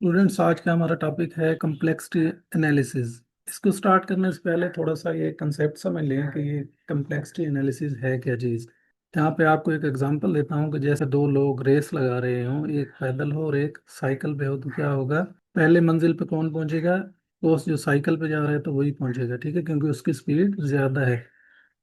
Students, आज का हमारा टॉपिक है कम्प्लेक्सिटी एनालिसिस। इसको स्टार्ट करने से पहले थोड़ा सा ये कंसेप्ट समझ लें कि ये कम्प्लेक्सिटी एनालिसिस है क्या चीज़। यहाँ पे आपको एक एग्जांपल देता हूँ कि जैसे दो लोग रेस लगा रहे हों, एक पैदल हो और एक साइकिल पे हो, तो क्या होगा? पहले मंजिल पे कौन पहुंचेगा? तो जो साइकिल पे जा रहा है तो वही पहुंचेगा, ठीक है, क्योंकि उसकी स्पीड ज़्यादा है।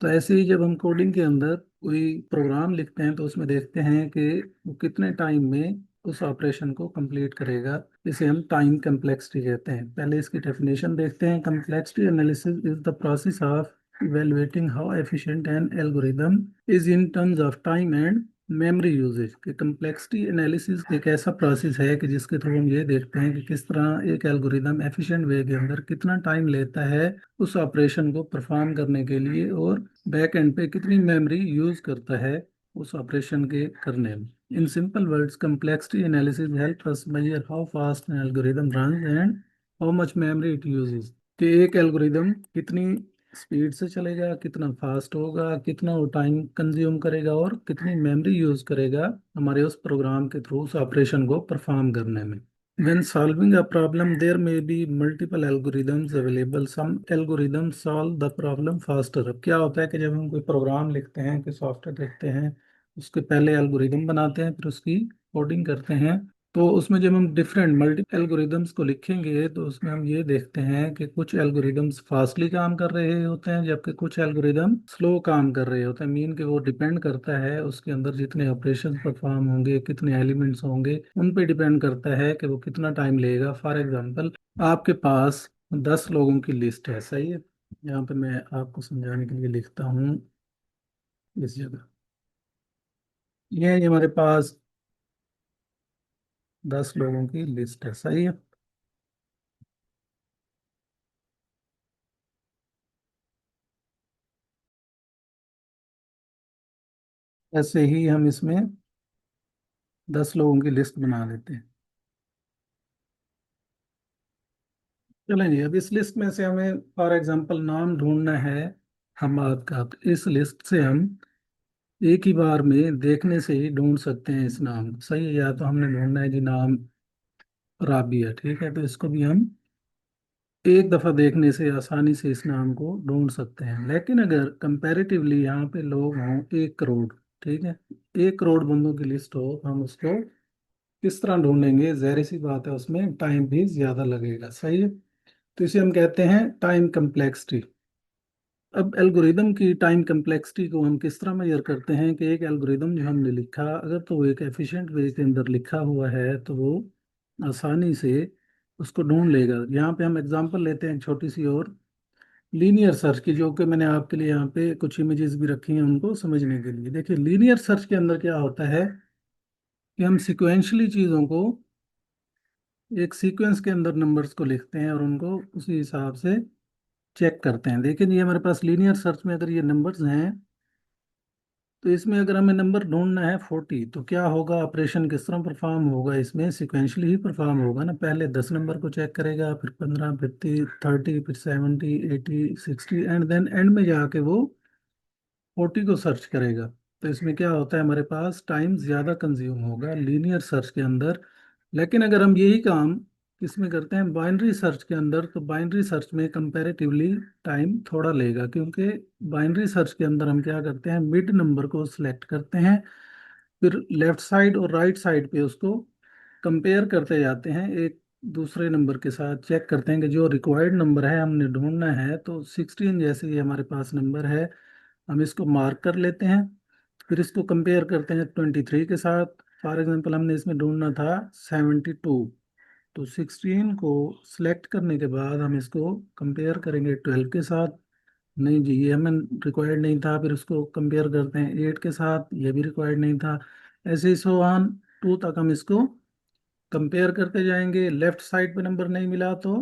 तो ऐसे ही जब हम कोडिंग के अंदर कोई प्रोग्राम लिखते हैं तो उसमें देखते हैं कि वो कितने टाइम में उस ऑपरेशन को कंप्लीट करेगा। इसे हम टाइम कम्प्लेक्सिटी कहते हैं। पहले इसकी डेफिनेशन देखते हैं। Complexity analysis is the process of evaluating how efficient an algorithm is in terms of time and memory usage. कि कम्प्लेक्सिटी एनालिसिस एक ऐसा प्रोसेस है कि जिसके थ्रू हम ये देखते हैं कि किस तरह एक एल्गोरिदम एफिशिएंट वे के अंदर कितना टाइम लेता है उस ऑपरेशन को परफॉर्म करने के लिए, और बैक एंड पे कितनी मेमोरी यूज करता है उस ऑपरेशन के करने में। In simple words, complexity analysis helps us measure how fast an algorithm runs and how much memory it uses। कि एक एल्गोरिदम कितनी स्पीड से चलेगा, कितना फास्ट होगा, कितना वो टाइम कंज्यूम करेगा और कितनी मेमोरी यूज करेगा हमारे उस प्रोग्राम के थ्रू उस ऑपरेशन को परफॉर्म करने में। When solving a problem, there may be multiple algorithms available. Some algorithms solve the problem faster। अब क्या होता है कि जब हम कोई प्रोग्राम लिखते हैं, कोई सॉफ्टवेयर लिखते हैं, उसके पहले एल्गोरिदम बनाते हैं, फिर उसकी कोडिंग करते हैं। तो उसमें जब हम डिफरेंट मल्टी एल्गोरिदम्स को लिखेंगे तो उसमें हम ये देखते हैं कि कुछ एल्गोरिदम्स फास्टली काम कर रहे होते हैं, जबकि कुछ एल्गोरिदम स्लो काम कर रहे होते हैं। मीन कि वो डिपेंड करता है उसके अंदर जितने ऑपरेशन परफॉर्म होंगे, कितने एलिमेंट्स होंगे, उन पे डिपेंड करता है कि वो कितना टाइम लेगा। फॉर एग्जांपल, आपके पास 10 लोगों की लिस्ट है, सही है। यहाँ पे मैं आपको समझाने के लिए लिखता हूँ इस जगह। ये है हमारे पास 10 लोगों की लिस्ट है, सही है। ऐसे ही हम इसमें 10 लोगों की लिस्ट बना लेते हैं। चलें जी, अब इस लिस्ट में से हमें फॉर एग्जांपल नाम ढूंढना है हम आपका। तो इस लिस्ट से हम एक ही बार में देखने से ही ढूंढ सकते हैं इस नाम को, सही है। या तो हमने ढूंढना है जी नाम राबिया, ठीक है, तो इसको भी हम एक दफा देखने से आसानी से इस नाम को ढूंढ सकते हैं। लेकिन अगर कंपैरेटिवली यहाँ पे लोग हों 1 करोड़, ठीक है, 1 करोड़ बंदों की लिस्ट हो, हम उसको किस तरह ढूंढेंगे? जाहिर सी बात है, उसमें टाइम भी ज्यादा लगेगा, सही है। तो इसे हम कहते हैं टाइम कम्प्लेक्सिटी। अब एल्गोरिदम की टाइम कम्प्लेक्सिटी को हम किस तरह मेजर करते हैं कि एक एल्गोरिदम जो हमने लिखा, अगर तो वो एक एफिशिएंट वे के अंदर लिखा हुआ है तो वो आसानी से उसको ढूंढ लेगा। यहाँ पे हम एग्जांपल लेते हैं छोटी सी और, लीनियर सर्च की, जो कि मैंने आपके लिए यहाँ पे कुछ इमेजेस भी रखी हैं उनको समझने के लिए। देखिए, लीनियर सर्च के अंदर क्या होता है कि हम सिक्वेंशली चीज़ों को एक सीक्वेंस के अंदर नंबर्स को लिखते हैं और उनको उसी हिसाब से चेक करते हैं। देखिए ये हमारे पास लीनियर सर्च में अगर ये नंबर्स हैं, तो इसमें अगर हमें नंबर ढूंढना है 40, तो क्या होगा? ऑपरेशन किस तरह परफॉर्म होगा? इसमें सिक्वेंशली ही परफॉर्म होगा ना। पहले 10 नंबर को चेक करेगा, फिर 15, फिर 30, फिर 70, 80, 60, एंड देन एंड में जाके वो 40 को सर्च करेगा। तो इसमें क्या होता है, हमारे पास टाइम ज़्यादा कंज्यूम होगा लीनियर सर्च के अंदर। लेकिन अगर हम यही काम किसमें करते हैं, बाइनरी सर्च के अंदर, तो बाइनरी सर्च में कंपैरेटिवली टाइम थोड़ा लेगा, क्योंकि बाइनरी सर्च के अंदर हम क्या करते हैं, मिड नंबर को सिलेक्ट करते हैं, फिर लेफ्ट साइड और राइट साइड पे उसको कंपेयर करते जाते हैं एक दूसरे नंबर के साथ। चेक करते हैं कि जो रिक्वायर्ड नंबर है हमने ढूंढना है, तो 16 जैसे ये हमारे पास नंबर है, हम इसको मार्क कर लेते हैं। फिर इसको कंपेयर करते हैं 23 के साथ। फॉर एग्जांपल, हमने इसमें ढूंढना था 72, तो 16 को सिलेक्ट करने के बाद हम इसको कंपेयर करेंगे 12 के साथ। नहीं जी, ये हमें रिक्वायर्ड नहीं था। फिर उसको कंपेयर करते हैं 8 के साथ, ये भी रिक्वायर्ड नहीं था। ऐसे ही सो ऑन 2 तक हम इसको कंपेयर करते जाएंगे। लेफ्ट साइड पे नंबर नहीं मिला तो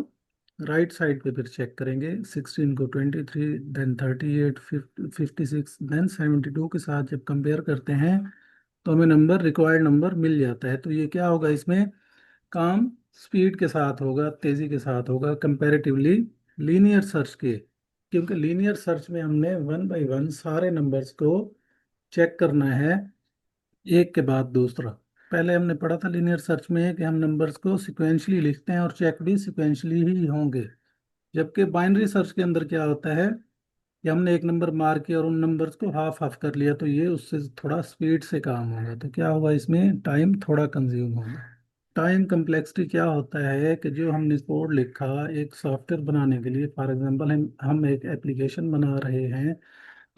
राइट साइड पे फिर चेक करेंगे। 16 को 23, देन 38, 56, देन 72 के साथ जब कंपेयर करते हैं तो हमें नंबर, रिक्वायर्ड नंबर मिल जाता है। तो ये क्या होगा, इसमें काम स्पीड के साथ होगा, तेज़ी के साथ होगा कंपैरेटिवली लीनियर सर्च के। क्योंकि लीनियर सर्च में हमने वन बाय वन सारे नंबर्स को चेक करना है, एक के बाद दूसरा। पहले हमने पढ़ा था लीनियर सर्च में कि हम नंबर्स को सिक्वेंशली लिखते हैं और चेक भी सिक्वेंशली ही होंगे। जबकि बाइनरी सर्च के अंदर क्या होता है कि हमने एक नंबर मार किया और उन नंबर्स को हाफ हाफ कर लिया, तो ये उससे थोड़ा स्पीड से काम होगा, तो क्या होगा, इसमें टाइम थोड़ा कंज्यूम होगा। टाइम कम्प्लेक्सिटी क्या होता है कि जो हमने कोड लिखा एक सॉफ्टवेयर बनाने के लिए, फॉर एग्जांपल हम एक एप्लीकेशन बना रहे हैं,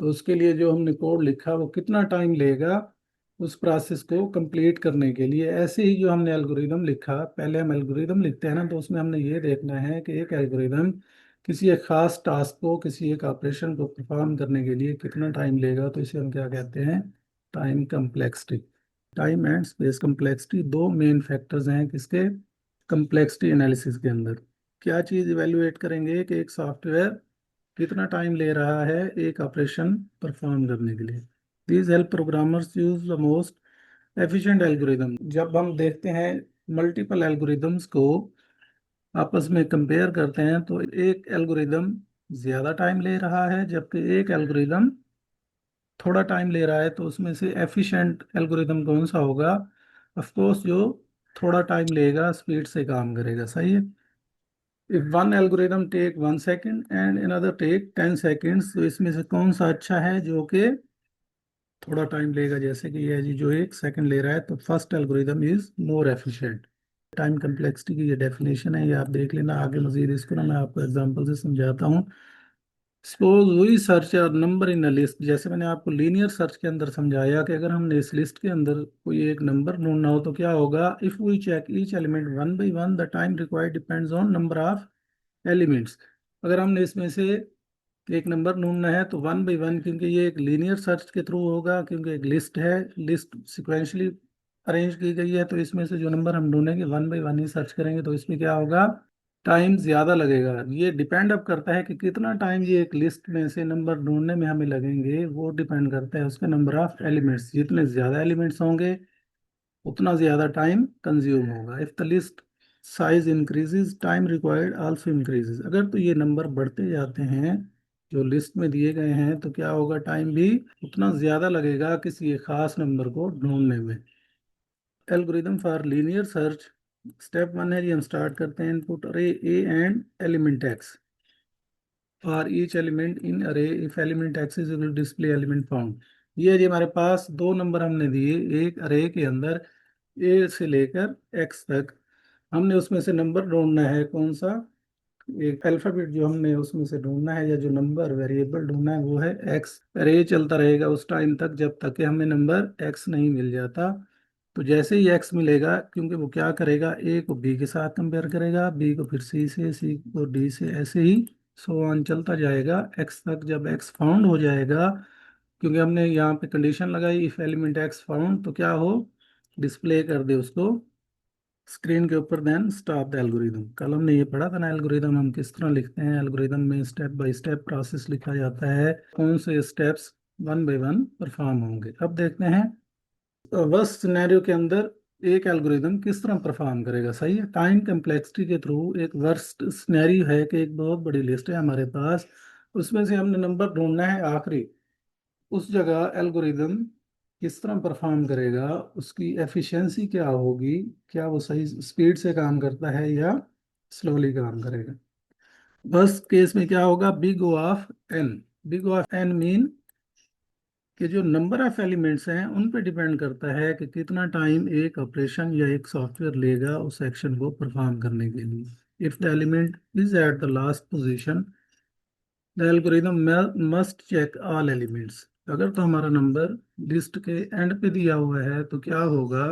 तो उसके लिए जो हमने कोड लिखा वो कितना टाइम लेगा उस प्रोसेस को कंप्लीट करने के लिए। ऐसे ही जो हमने एल्गोरिदम लिखा, पहले हम एल्गोरिदम लिखते हैं ना, तो उसमें हमने ये देखना है कि एक एल्गोरिदम किसी एक खास टास्क को, किसी एक ऑपरेशन को परफॉर्म करने के लिए कितना टाइम लेगा, तो इसे हम क्या कहते हैं, time complexity. Time and space complexity दो मेन फैक्टर्स हैं किसके, कम्प्लेक्सिटी एनालिसिस के अंदर। क्या चीज़ इवेलुएट करेंगे कि एक सॉफ्टवेयर कितना टाइम ले रहा है एक ऑपरेशन परफॉर्म करने के लिए। These help programmers use the most efficient algorithm. जब हम देखते हैं मल्टीपल एल्गोरिदम्स को आपस में कंपेयर करते हैं, तो एक एल्गोरिदम ज़्यादा टाइम ले रहा है जबकि एक एल्गोरिदम थोड़ा टाइम ले रहा है, तो उसमें से एफिशिएंट एल्गोरिदम कौन सा होगा, ऑफ कोर्स जो थोड़ा टाइम लेगा, स्पीड से काम करेगा, सही है। If one algorithm take 1 second and another take 10 seconds, तो इसमें से कौन सा अच्छा है जो कि थोड़ा टाइम लेगा, जैसे कि ये जी जो 1 सेकेंड ले रहा है, तो first algorithm is more efficient. Time complexity की ये डेफिनेशन है, ये आप देख लेना आगे मजीद, इसको ना मैं आपको एग्जांपल से समझाता हूँ। सपोज वी सर्च और नंबर इन अ लिस्ट, जैसे मैंने आपको लीनियर सर्च के अंदर समझाया कि अगर हमने इस लिस्ट के अंदर कोई एक नंबर ढूंढना हो तो क्या होगा, if we check each element one by one the time required depends on number of elements. अगर हमने इसमें से एक नंबर ढूंढना है तो वन बाई वन, क्योंकि ये एक लीनियर सर्च के थ्रू होगा, क्योंकि एक लिस्ट है, लिस्ट सिक्वेंशली अरेंज की गई है, तो इसमें से जो नंबर हम ढूंढेंगे one by one he search करेंगे, तो इसमें क्या होगा, टाइम ज़्यादा लगेगा। ये डिपेंड अप करता है कि कितना टाइम ये एक लिस्ट में से नंबर ढूंढने में हमें लगेंगे, वो डिपेंड करता है उसके नंबर ऑफ एलिमेंट्स। जितने ज़्यादा एलिमेंट्स होंगे उतना ज़्यादा टाइम कंज्यूम होगा। If the list size increases time required also increases. अगर तो ये नंबर बढ़ते जाते हैं जो लिस्ट में दिए गए हैं, तो क्या होगा, टाइम भी उतना ज़्यादा लगेगा किसी एक खास नंबर को ढूंढने में। Algorithm for linear search, step one है जी, हम स्टार्ट करते हैं, input array A and element X for each element in array, if element X is equal display element found. ये है जी हमारे पास दो नंबर हमने दिए एक अरे के अंदर, ए से लेकर एक्स तक। हमने उसमें से नंबर ढूंढना है कौन सा, एक अल्फाबेट जो हमने उसमें से ढूंढना है या जो नंबर वेरिएबल ढूंढना है वो है एक्स। अरे चलता रहेगा उस टाइम तक जब तक कि हमें नंबर एक्स नहीं मिल जाता। तो जैसे ही एक्स मिलेगा, क्योंकि वो क्या करेगा, ए को बी के साथ कंपेयर करेगा, बी को फिर सी से, सी को डी से, ऐसे ही सो ऑन चलता जाएगा एक्स तक। जब एक्स फाउंड हो जाएगा, क्योंकि हमने यहाँ पे कंडीशन लगाई इफ एलिमेंट एक्स फाउंड, तो क्या हो, डिस्प्ले कर दे उसको स्क्रीन के ऊपर, देन स्टॉप द एल्गोरिदम। कल हमने ये पढ़ा था ना एल्गोरिदम हम किस तरह लिखते हैं, एल्गोरिदम में स्टेप बाय स्टेप प्रोसेस लिखा जाता है, कौन से steps one by one perform होंगे। अब देखते हैं वर्स्ट सिनेरियो के अंदर एक एल्गोरिदम किस तरह परफॉर्म करेगा, सही है। टाइम कम्प्लेक्सिटी के थ्रू एक वर्स्ट सिनेरियो है कि एक बहुत बड़ी लिस्ट है हमारे पास, उसमें से हमने नंबर ढूंढना है आखिरी, उस जगह एल्गोरिदम किस तरह परफॉर्म करेगा, उसकी एफिशिएंसी क्या होगी, क्या वो सही स्पीड से काम करता है या स्लोली काम करेगा। बस केस में क्या होगा, big O of n. Big O of n mean कि जो नंबर ऑफ एलिमेंट्स हैं उन पे डिपेंड करता है कि कितना टाइम एक ऑपरेशन या एक सॉफ्टवेयर लेगा उस एक्शन को परफॉर्म करने के लिए। If the element is at the last position the algorithm must check all elements. अगर तो हमारा नंबर लिस्ट के एंड पे दिया हुआ है, तो क्या होगा,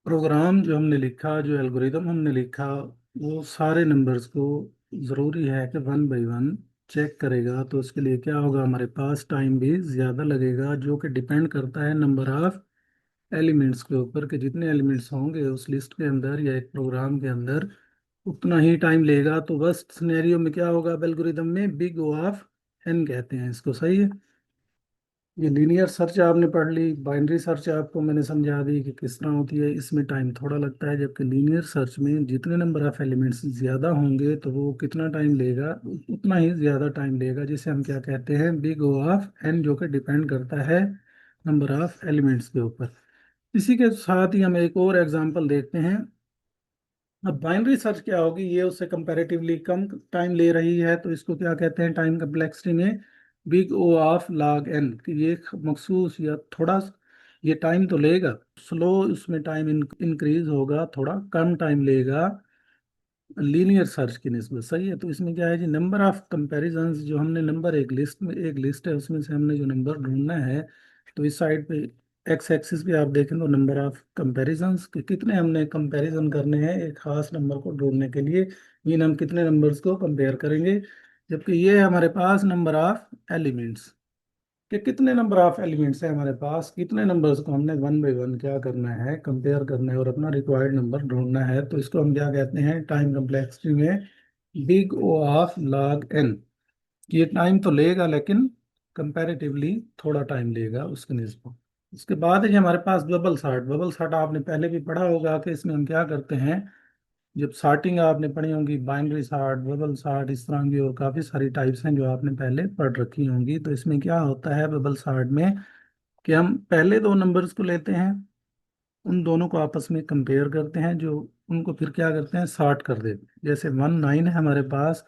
प्रोग्राम जो हमने लिखा, जो एल्गोरिदम हमने लिखा, वो सारे नंबर्स को ज़रूरी है कि वन बाय वन चेक करेगा। तो उसके लिए क्या होगा, हमारे पास टाइम भी ज़्यादा लगेगा, जो कि डिपेंड करता है नंबर ऑफ एलिमेंट्स के ऊपर, कि जितने एलिमेंट्स होंगे उस लिस्ट के अंदर या एक प्रोग्राम के अंदर उतना ही टाइम लेगा। तो वर्स्ट सिनेरियो में क्या होगा, एल्गोरिदम में बिग ओ ऑफ एन कहते हैं इसको, सही है। ये लीनियर सर्च आपने पढ़ ली, बाइनरी सर्च आपको मैंने समझा दी कि किस तरह होती है, इसमें टाइम थोड़ा लगता है, जबकि लीनियर सर्च में जितने नंबर ऑफ एलिमेंट्स ज़्यादा होंगे तो वो कितना टाइम लेगा, उतना ही ज़्यादा टाइम लेगा, जिसे हम क्या कहते हैं, बिग ओ ऑफ एन, जो कि डिपेंड करता है नंबर ऑफ एलिमेंट्स के ऊपर। इसी के साथ ही हम एक और एग्जांपल देखते हैं। अब बाइनरी सर्च क्या होगी, ये उससे कंपैरेटिवली कम टाइम ले रही है, तो इसको क्या कहते हैं टाइम कम्प्लेक्सिटी में, big O of log n, कि ये एक मखसूस या थोड़ा, ये टाइम तो लेगा, स्लो, उसमें टाइम इंक्रीज होगा, थोड़ा कम टाइम लेगा लीनियर सर्च की निस्बत। सही है, तो इसमें क्या है जी, नंबर ऑफ कंपैरिजंस, जो हमने नंबर, एक लिस्ट में, एक लिस्ट है उसमें से हमने जो नंबर ढूंढना है, तो इस साइड पे एक्स एक्सिस पे आप देखें तो नंबर ऑफ कंपैरिजंस, कि कितने हमने कंपैरिजन करने हैं एक खास नंबर को ढूंढने के लिए, मीन हम कितने नंबर्स को कंपेयर करेंगे। जबकि ये है हमारे पास नंबर ऑफ एलिमेंट्स, कि कितने नंबर ऑफ एलिमेंट्स है हमारे पास, कितने नंबर्स को हमने वन बाई वन क्या करना है, कंपेयर करना है और अपना रिक्वायर्ड नंबर ढूंढना है। तो इसको हम क्या कहते हैं टाइम कम्प्लेक्सिटी में big O of log n. ये टाइम तो लेगा लेकिन कंपैरेटिवली थोड़ा टाइम लेगा उसके निस्बत। इसके बाद है कि हमारे पास बबल सार्ट। बबल सार्ट आपने पहले भी पढ़ा होगा कि इसमें हम क्या करते हैं, जब सार्टिंग आपने पढ़ी होंगी, बाइनरी सार्ट, बबल सार्ट, इस तरह की और काफ़ी सारी टाइप्स हैं जो आपने पहले पढ़ रखी होंगी। तो इसमें क्या होता है बबल सार्ट में, कि हम पहले दो नंबर्स को लेते हैं, उन दोनों को आपस में कंपेयर करते हैं, जो उनको फिर क्या करते हैं सॉर्ट कर देते हैं। जैसे 1 9 है हमारे पास,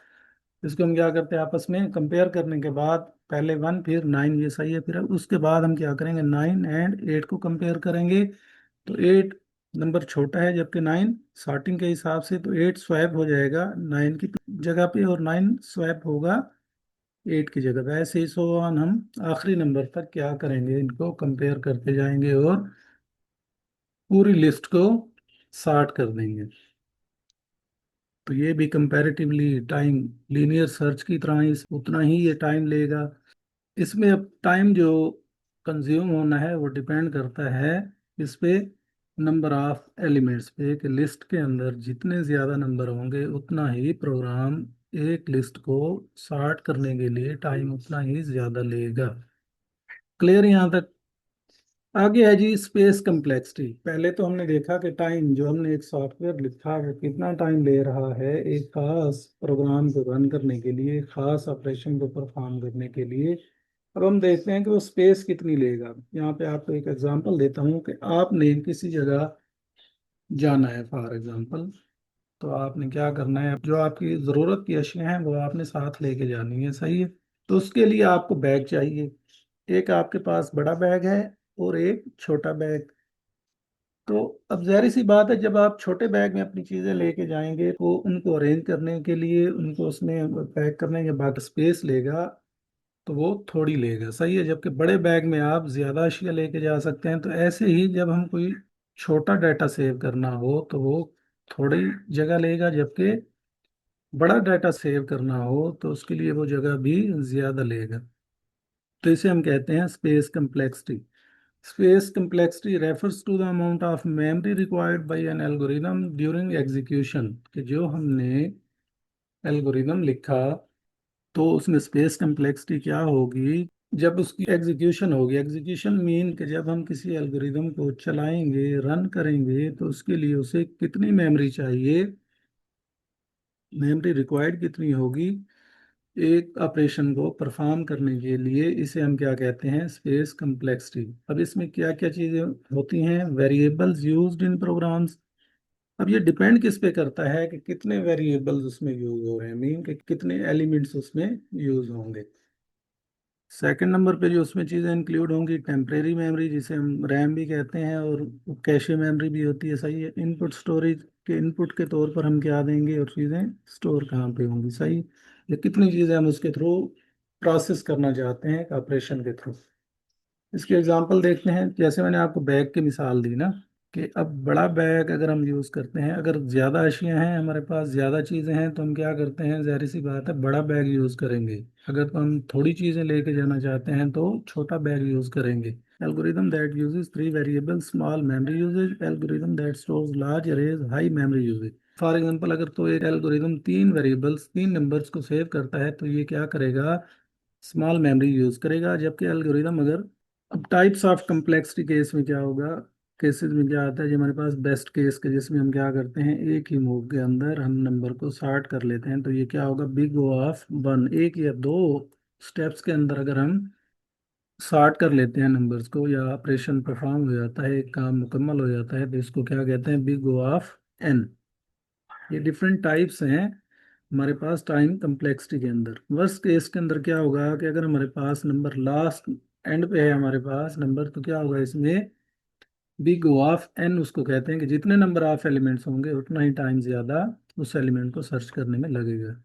इसको हम क्या करते हैं आपस में कंपेयर करने के बाद, पहले 1 फिर 9, ये सही है, फिर उसके बाद हम क्या करेंगे 9 एंड 8 को कंपेयर करेंगे। तो 8 नंबर छोटा है, जबकि 9 सॉर्टिंग के हिसाब से, तो 8 स्वैप हो जाएगा 9 की जगह पे और 9 स्वैप होगा 8 की जगह पे। ऐसे ही सो ऑन, हम आखिरी नंबर तक क्या करेंगे, इनको कंपेयर करते जाएंगे और पूरी लिस्ट को सॉर्ट कर देंगे। तो ये भी कंपैरेटिवली टाइम लीनियर सर्च की तरह ही, उतना ही ये टाइम लेगा। इसमें अब टाइम जो कंज्यूम होना है वो डिपेंड करता है इस पे, नंबर ऑफ एलिमेंट्स पे, कि लिस्ट के अंदर जितने ज़्यादा नंबर होंगे उतना ही प्रोग्राम एक लिस्ट को सॉर्ट करने के लिए टाइम उतना ही ज़्यादा लेगा। क्लियर यहाँ तक? आगे है जी स्पेस कम्प्लेक्सिटी। पहले तो हमने देखा कि टाइम, जो हमने एक सॉफ्टवेयर लिखा है कितना टाइम ले रहा है एक खास प्रोग्राम को रन करने के लिए, खास ऑपरेशन को परफॉर्म करने के लिए। अब हम देखते हैं कि वो स्पेस कितनी लेगा। यहाँ पे आपको एक एग्जांपल देता हूँ कि आपने किसी जगह जाना है फॉर एग्जांपल, तो आपने क्या करना है, जो आपकी ज़रूरत की अशिया हैं वो आपने साथ लेके जानी है। सही है, तो उसके लिए आपको बैग चाहिए। एक आपके पास बड़ा बैग है और एक छोटा बैग। तो अब जाहिर सी बात है, जब आप छोटे बैग में अपनी चीज़ें लेके जाएंगे तो उनको अरेंज करने के लिए, उनको उसमें पैक करने के बाद स्पेस लेगा, तो वो थोड़ी लेगा। सही है, जबकि बड़े बैग में आप ज़्यादा अशिया लेके जा सकते हैं। तो ऐसे ही जब हम कोई छोटा डाटा सेव करना हो तो वो थोड़ी जगह लेगा, जबकि बड़ा डाटा सेव करना हो तो उसके लिए वो जगह भी ज़्यादा लेगा। तो इसे हम कहते हैं space complexity. Space complexity refers to the amount of memory required by an algorithm during execution, कि जो हमने एल्गोरिदम लिखा तो उसमें स्पेस कम्प्लेक्सिटी क्या होगी जब उसकी एग्जीक्यूशन होगी। एग्जीक्यूशन मीन कि जब हम किसी एल्गोरिदम को चलाएंगे, रन करेंगे, तो उसके लिए उसे कितनी मेमोरी चाहिए, मेमोरी रिक्वायर्ड कितनी होगी एक ऑपरेशन को परफॉर्म करने के लिए। इसे हम क्या कहते हैं स्पेस कम्प्लेक्सिटी। अब इसमें क्या क्या चीज़ें होती हैं, वेरिएबल्स यूज्ड इन प्रोग्राम्स। अब ये डिपेंड किस पे करता है कि कितने वेरिएबल्स उसमें यूज हो रहे हैं, मीन कि कितने एलिमेंट्स उसमें यूज होंगे। सेकंड नंबर पे जो उसमें चीज़ें इंक्लूड होंगी, टेम्परेरी मेमोरी जिसे हम रैम भी कहते हैं, और कैशे मेमोरी भी होती है। सही है, इनपुट स्टोरेज के इनपुट के तौर पर हम क्या देंगे और चीज़ें स्टोर कहाँ पे होंगी। सही, ये कितनी चीज़ें हम उसके थ्रू प्रोसेस करना चाहते हैं ऑपरेशन के थ्रू। इसके एग्जांपल देखते हैं। जैसे मैंने आपको बैग की मिसाल दी ना, कि अब बड़ा बैग अगर हम यूज़ करते हैं, अगर ज़्यादा अशियाँ हैं हमारे पास, ज़्यादा चीज़ें हैं, तो हम क्या करते हैं, ज़ाहिर सी बात है बड़ा बैग यूज़ करेंगे। अगर तो हम थोड़ी चीज़ें लेके जाना चाहते हैं तो छोटा बैग यूज़ करेंगे। Algorithm that uses 3 variable small memory usage, algorithm that stores large arrays high memory usage. For example, अगर तो एक एल्गोरिदम 3 वेरिएबल्स, 3 नंबर्स को सेव करता है, तो ये क्या करेगा, स्मॉल मेमोरी यूज़ करेगा। जबकि एल्गोरिदम अगर, अब टाइप्स ऑफ कम्प्लेक्सिटी केस में क्या होगा, केसेस में क्या आता है जो हमारे पास बेस्ट केस के, जिसमें हम क्या करते हैं एक ही मूव के अंदर हम नंबर को सॉर्ट कर लेते हैं। तो ये क्या होगा, बिग ओ ऑफ 1, एक या दो स्टेप्स के अंदर अगर हम सॉर्ट कर लेते हैं नंबर्स को, या ऑपरेशन परफॉर्म हो जाता है, एक काम मुकम्मल हो जाता है, तो इसको क्या कहते हैं, बिग ओ ऑफ एन। ये डिफरेंट टाइप्स हैं हमारे पास टाइम कम्प्लेक्सिटी के अंदर। वर्स्ट केस के अंदर क्या होगा कि अगर हमारे पास नंबर लास्ट एंड पे है हमारे पास नंबर, तो क्या होगा इसमें, बिग ओ ऑफ एन उसको कहते हैं कि जितने नंबर ऑफ एलिमेंट्स होंगे उतना ही टाइम ज़्यादा उस एलिमेंट को सर्च करने में लगेगा।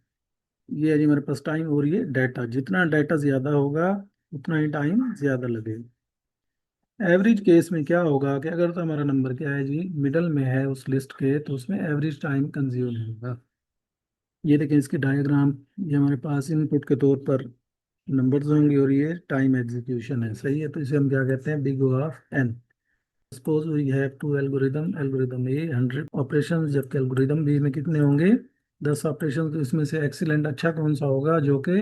ये है जी हमारे पास टाइम, और ये डाटा, जितना डाटा ज़्यादा होगा उतना ही टाइम ज़्यादा लगेगा। एवरेज केस में क्या होगा कि अगर तो हमारा नंबर क्या है जी, मिडल में है उस लिस्ट के, तो उसमें एवरेज टाइम कंज्यूम होगा। ये देखें इसकी डायग्राम, ये हमारे पास इनपुट के तौर पर नंबर्स होंगे और ये टाइम एग्जीक्यूशन है, सही है। तो इसे हम क्या कहते हैं, big O of n. Suppose we have two algorithm, algorithm A 100 operation, जबकि एल्गोरिदम बी में कितने होंगे, 10 ऑपरेशन। तो इसमें से एक्सीलेंट अच्छा कौन सा होगा, जो कि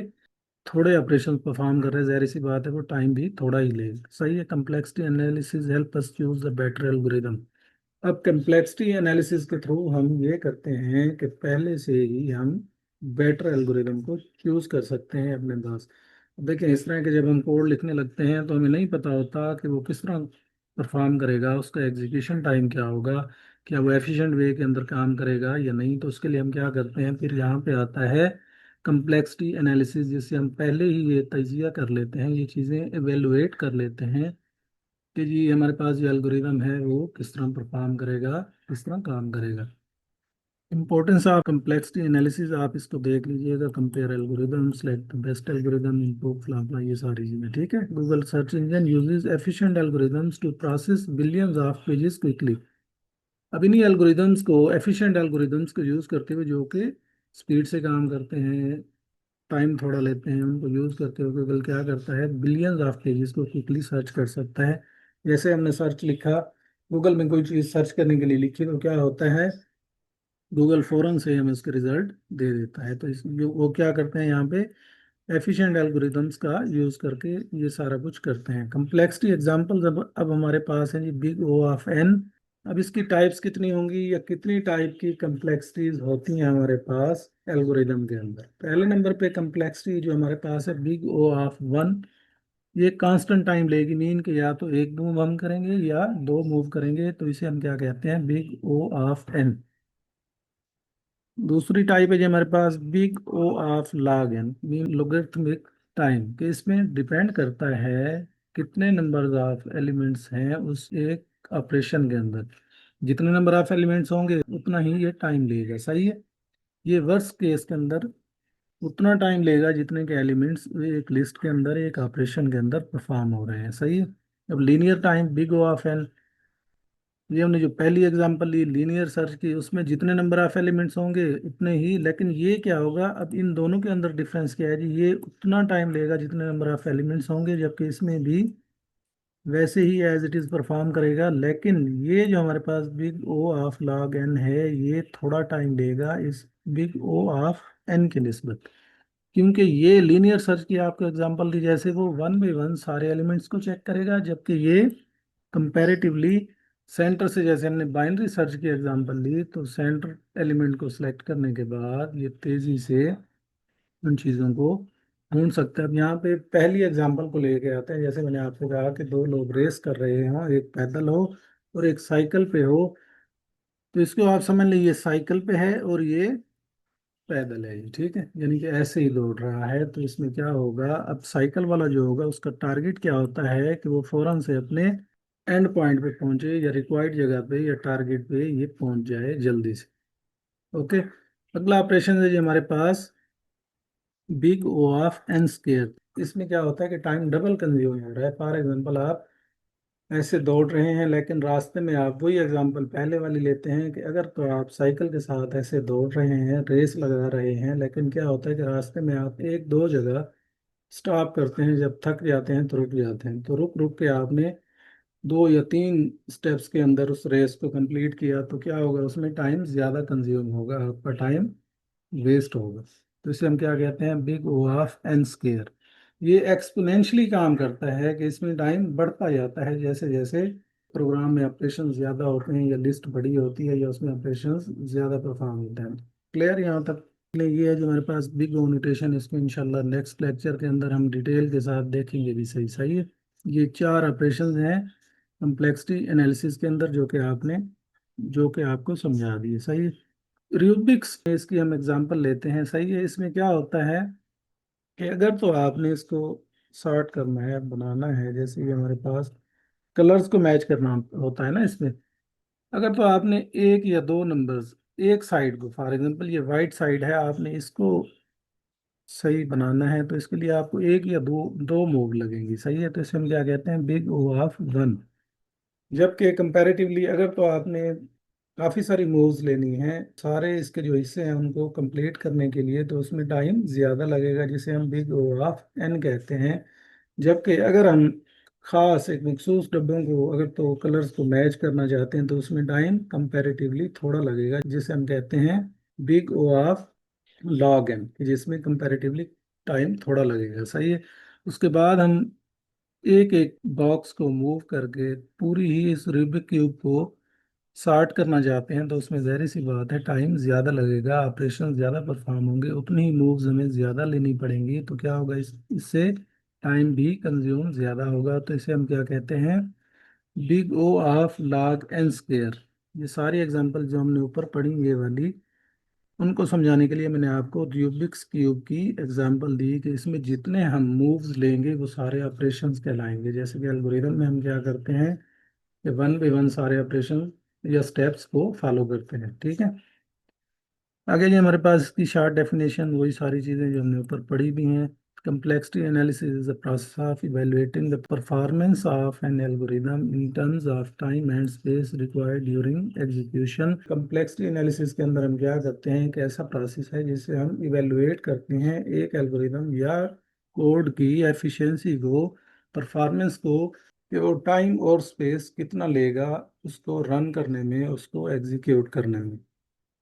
थोड़े ऑपरेशन परफॉर्म कर रहे हैं, जाहिर सी बात है वो टाइम भी थोड़ा ही लेगा, सही है। Complexity analysis help us choose the better algorithm. अब कम्प्लेक्सिटी एनालिसिस के थ्रू हम ये करते हैं कि पहले से ही हम बेटर एल्गोरिदम को चूज कर सकते हैं अपने पास। अब देखिए इस तरह के जब हम कोड लिखने लगते हैं तो हमें नहीं पता होता कि वो किस तरह परफॉर्म करेगा, उसका एग्जीक्यूशन टाइम क्या होगा, क्या वो एफिशिएंट वे के अंदर काम करेगा या नहीं। तो उसके लिए हम क्या करते हैं, फिर यहाँ पे आता है कम्प्लेक्सिटी एनालिसिस, जिससे हम पहले ही ये तजिया कर लेते हैं, ये चीज़ें एवेलुएट कर लेते हैं कि जी हमारे पास जो एल्गोरिदम है वो किस तरह परफॉर्म करेगा, किस तरह काम करेगा। इंपॉर्टेंस ऑफ कम्प्लेक्सिटी एनालिसिस आप इसको देख लीजिएगा, compare algorithm, select best algorithm, input फ्लाफला, ये सारी चीज़ें, ठीक है। Google search engine uses efficient algorithms to process billions of pages quickly. अब इन्हीं एल्गोरिदम्स को, एफिशिएंट एल्गोरिदम्स को यूज़ करते हुए, जो कि स्पीड से काम करते हैं, टाइम थोड़ा लेते हैं, उनको यूज़ करते हुए गूगल क्या करता है, बिलियंस ऑफ पेजेस को क्विकली सर्च कर सकता है। जैसे हमने सर्च लिखा, गूगल में कोई चीज़ सर्च करने के लिए लिखी, तो क्या होता है, गूगल फौरन से हमें उसके रिजल्ट दे देता है। तो इस वो क्या करते हैं यहाँ पे, एफिशिएंट एल्गोरिदम्स का यूज़ करके ये सारा कुछ करते हैं। कम्प्लेक्सिटी एग्जांपल्स अब हमारे पास है जी, बिग ओ ऑफ एन। अब इसकी टाइप्स कितनी होंगी, या कितनी टाइप की कम्प्लेक्सिटीज होती हैं हमारे पास एल्गोरिदम के अंदर। पहले नंबर पे कम्प्लेक्सिटी जो हमारे पास है, बिग ओ ऑफ वन, ये कांस्टेंट टाइम लेगी, मीन के या तो एक मूव हम करेंगे या दो मूव करेंगे, तो इसे हम क्या कहते हैं, बिग ओ ऑफ एन। दूसरी टाइप है जो हमारे पास, big O of log N, mean logarithmic time, कि इसमें डिपेंड करता है कितने नंबर ऑफ एलिमेंट्स हैं उस एक ऑपरेशन के अंदर। जितने नंबर ऑफ एलिमेंट्स होंगे उतना ही ये टाइम लेगा, सही है। ये वर्स्ट केस के अंदर उतना टाइम लेगा जितने के एलिमेंट्स एक लिस्ट के अंदर, एक ऑपरेशन के अंदर परफॉर्म हो रहे हैं, सही है। अब linear time, big O of n, ये हमने जो पहली एग्जांपल ली लीनियर सर्च की, उसमें जितने नंबर ऑफ एलिमेंट्स होंगे उतने ही, लेकिन ये क्या होगा, अब इन दोनों के अंदर डिफरेंस क्या है जी, ये उतना टाइम लेगा जितने नंबर ऑफ एलिमेंट्स होंगे, जबकि इसमें भी वैसे ही एज इट इज परफॉर्म करेगा। लेकिन ये जो हमारे पास big O of log N है, ये थोड़ा टाइम लेगा इस बिग ओ ऑफ एन के निस्बत, क्योंकि ये लीनियर सर्च की आपको एग्जांपल दी, जैसे वो वन बाई वन सारे एलिमेंट्स को चेक करेगा, जबकि ये कंपैरेटिवली सेंटर से, जैसे हमने बाइनरी सर्च की एग्जांपल ली, तो सेंटर एलिमेंट को सिलेक्ट करने के बाद ये तेजी से उन चीज़ों को ढूंढ सकते हैं। अब यहाँ पे पहली एग्जांपल को लेके आते हैं, जैसे मैंने आपको कहा कि दो लोग रेस कर रहे हो, एक पैदल हो और एक साइकिल पे हो, तो इसको आप समझ लीजिए ये साइकिल पे है और ये पैदल है ये, ठीक है, यानी कि ऐसे ही दौड़ रहा है। तो इसमें क्या होगा, अब साइकिल वाला जो होगा उसका टारगेट क्या होता है कि वो फौरन से अपने एंड पॉइंट पे पहुंचे, या रिक्वायर्ड जगह पे या टारगेट पे ये पहुंच जाए जल्दी से। ओके, अगला ऑपरेशन है जी हमारे पास, big O of N square. इसमें क्या होता है कि टाइम डबल कंज्यूम हो रहा है। फॉर एग्जांपल आप ऐसे दौड़ रहे हैं, लेकिन रास्ते में आप वही एग्जांपल पहले वाली लेते हैं कि अगर तो आप साइकिल के साथ ऐसे दौड़ रहे हैं, रेस लगा रहे हैं, लेकिन क्या होता है कि रास्ते में आप एक दो जगह स्टॉप करते हैं, जब थक जाते हैं तो रुक जाते हैं, तो रुक रुक के आपने दो या तीन स्टेप्स के अंदर उस रेस को कंप्लीट किया, तो क्या होगा, उसमें टाइम ज़्यादा कंज्यूम होगा, आपका टाइम वेस्ट होगा। तो इसे हम क्या कहते हैं, big O of N square. ये एक्सपोनेंशियली काम करता है कि इसमें टाइम बढ़ता जाता है जैसे जैसे प्रोग्राम में ऑपरेशन ज़्यादा होते हैं, या लिस्ट बड़ी होती है, या उसमें ऑपरेशन ज़्यादा परफॉर्म होते हैं। क्लियर यहाँ तक। ये है जो हमारे पास बिग ओ नोटेशन, इसको इंशाल्लाह नेक्स्ट लेक्चर के अंदर हम डिटेल के साथ देखेंगे भी, सही सही है। ये चार ऑपरेशंस हैं कम्प्लेक्सिटी एनालिसिस के अंदर, जो कि आपको समझा दिए। सही है। रूबिक्स इसकी हम एग्जांपल लेते हैं। सही है। इसमें क्या होता है कि अगर तो आपने इसको सॉर्ट करना है, बनाना है, जैसे कि हमारे पास कलर्स को मैच करना होता है ना इसमें। अगर तो आपने एक या दो नंबर्स, एक साइड को, फॉर एग्जांपल ये वाइट साइड है, आपने इसको सही बनाना है, तो इसके लिए आपको एक या दो दो मूव लगेंगी। सही है। तो इसे हम क्या कहते हैं, बिग ओ ऑफ वन। जबकि कंपैरेटिवली अगर तो आपने काफ़ी सारी मूव्स लेनी है, सारे इसके जो हिस्से हैं उनको कंप्लीट करने के लिए, तो उसमें टाइम ज़्यादा लगेगा, जिसे हम बिग ओ ऑफ एन कहते हैं। जबकि अगर हम खास एक मखसूस डब्बों को अगर तो कलर्स को मैच करना चाहते हैं, तो उसमें टाइम कंपैरेटिवली थोड़ा लगेगा, जिसे हम कहते हैं big O of log n, जिसमें कंपैरेटिवली टाइम थोड़ा लगेगा। सही है। उसके बाद हम एक एक बॉक्स को मूव करके पूरी ही इस रूबिक क्यूब को सॉर्ट करना चाहते हैं, तो उसमें जाहिर सी बात है टाइम ज़्यादा लगेगा, ऑपरेशन ज़्यादा परफॉर्म होंगे, उतनी ही मूव्स हमें ज़्यादा लेनी पड़ेंगी। तो क्या होगा, इससे टाइम भी कंज्यूम ज़्यादा होगा। तो इसे हम क्या कहते हैं, big O of log n square. ये सारी एग्जांपल जो हमने ऊपर पढ़ी ये वाली, उनको समझाने के लिए मैंने आपको रूबिक्स क्यूब की एग्जांपल दी कि इसमें जितने हम मूव्स लेंगे वो सारे ऑपरेशंस कहलाएंगे। जैसे कि एल्गोरिदम में हम क्या करते हैं कि वन बाई वन सारे ऑपरेशन या स्टेप्स को फॉलो करते हैं। ठीक है। आगे जी हमारे पास इसकी शॉर्ट डेफिनेशन, वही सारी चीज़ें जो हमने ऊपर पढ़ी भी हैं। Complexity analysis is the process of evaluating the performance of an algorithm in terms of time and space required during execution. Complexity analysis के अंदर हम क्या करते हैं, एक ऐसा प्रोसेस है जिसे हम इवेलुएट करते हैं एक एल्गोरिदम या कोड की एफिशिएंसी को, परफॉर्मेंस को, कि वो टाइम और स्पेस कितना लेगा उसको रन करने में, उसको एग्जीक्यूट करने में।